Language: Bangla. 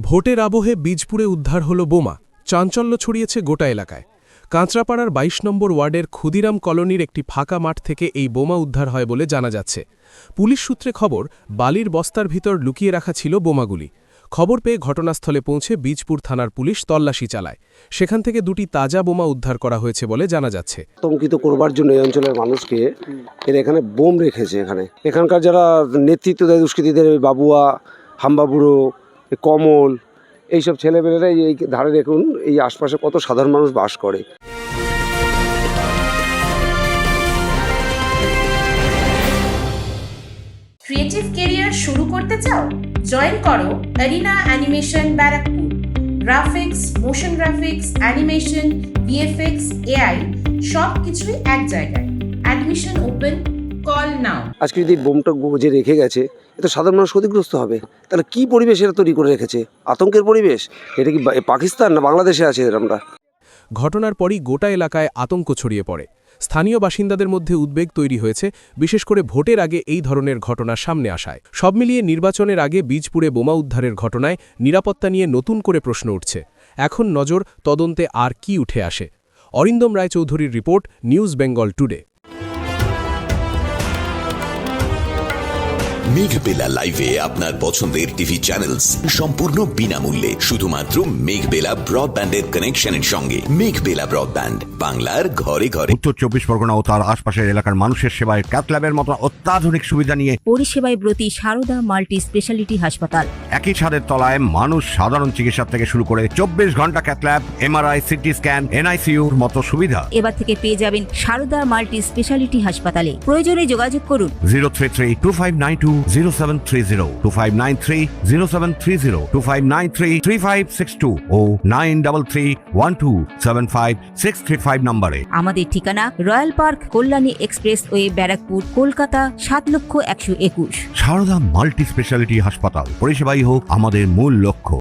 ভোটের আবহে বীজপুরে উদ্ধার হল বোমা, চাঞ্চল্য ছড়িয়েছে গোটা এলাকায়। কাঁচরাপাড়ার ২২ নম্বর ওয়ার্ডের ক্ষুদিরাম কলোনির একটি ফাঁকা মাঠ থেকে এই বোমা উদ্ধার হয় বলে জানা যাচ্ছে। পুলিশ সূত্রে খবর, বালির বস্তার ভিতর লুকিয়ে রাখা ছিল বোমাগুলি। খবর পেয়ে ঘটনাস্থলে পৌঁছে বীজপুর থানার পুলিশ তল্লাশি চালায়। সেখান থেকে দুটি তাজা বোমা উদ্ধার করা হয়েছে বলে জানা যাচ্ছে। আতঙ্কিত করবার জন্য এই অঞ্চলের মানুষকে এরা এখানে বোম রেখেছে। এখানকার যারা নেতৃত্ব দেয় দুষ্কৃতীদের, বাবুয়া, হাম্বাবুড়ো, কমল, এইসব ছেলেমেয়েরা এই ধারে দেখুন, এই আশপাশে কত সাধারণ মানুষ বাস করে। ক্রিয়েটিভ ক্যারিয়ার শুরু করতে চাও? জয়েন করো arena animation Barrackpore. Graphics, motion graphics, animation, VFX, AI সব কিছুই এক জায়গায়। Admission open, call now. আজকে যদি বোমটা যে রেখে গেছে, এ তো সাধারণ মানুষ ক্ষতিগ্রস্ত হবে। তাহলে কি পরিবেশ এরা তৈরি করে রেখেছে? আতঙ্কের পরিবেশ। এটা কি পাকিস্তান না বাংলাদেশে আছে আমরা? ঘটনার পরই গোটা এলাকায় আতঙ্ক ছড়িয়ে পড়ে। স্থানীয় বাসিন্দাদের মধ্যে উদ্বেগ তৈরি হয়েছে, বিশেষ করে ভোটের আগে এই ধরনের ঘটনা সামনে আসায়। সব মিলিয়ে নির্বাচনের আগে বীজপুরে বোমা উদ্ধারের ঘটনায় নিরাপত্তা নিয়ে নতুন করে প্রশ্ন উঠছে। এখন নজর তদন্তে আর কি উঠে আসে। অরিন্দম রায়চৌধুরীর রিপোর্ট, নিউজ বেঙ্গল টুডে। মেঘবেলা লাইভে আপনার পছন্দের টিভি চ্যানেলস সম্পূর্ণ বিনামূল্যে, শুধুমাত্র মেঘবেলা ব্রডব্যান্ডের কানেকশনের সঙ্গে। মেঘবেলা ব্রডব্যান্ড, বাংলার ঘরে ঘরে। উত্তর ২৪ পরগনা ও তার আশপাশের এলাকার মানুষের সেবায় ক্যাথল্যাবের মতো অত্যাধুনিক সুবিধা নিয়ে পরিষেবায় ব্রতী সারদা মাল্টি স্পেশালিটি হাসপাতাল। একই ছাদের তলায় মানুষ সাধারণ চিকিৎসা থেকে শুরু করে ২৪ ঘন্টা ক্যাথল্যাব, এমআরআই, সিটি স্ক্যান, এনআইসিইউর মতো সুবিধা এবার থেকে পেয়ে যাবেন সারদা মাল্টি স্পেশালিটি হাসপাতালে। প্রয়োজনে যোগাযোগ করুন 033-2592-0730, 2593-0730, 2593-3562 ও 9331275635 নম্বরে। আমাদের ঠিকানা Royal Park, Kalyani expressway, Barrackpore, Kolkata ৭,১২১। সারদা মাল্টি স্পেশালিটি হাসপাতাল, পরিষেবাই হোক আমাদের মূল লক্ষ্য।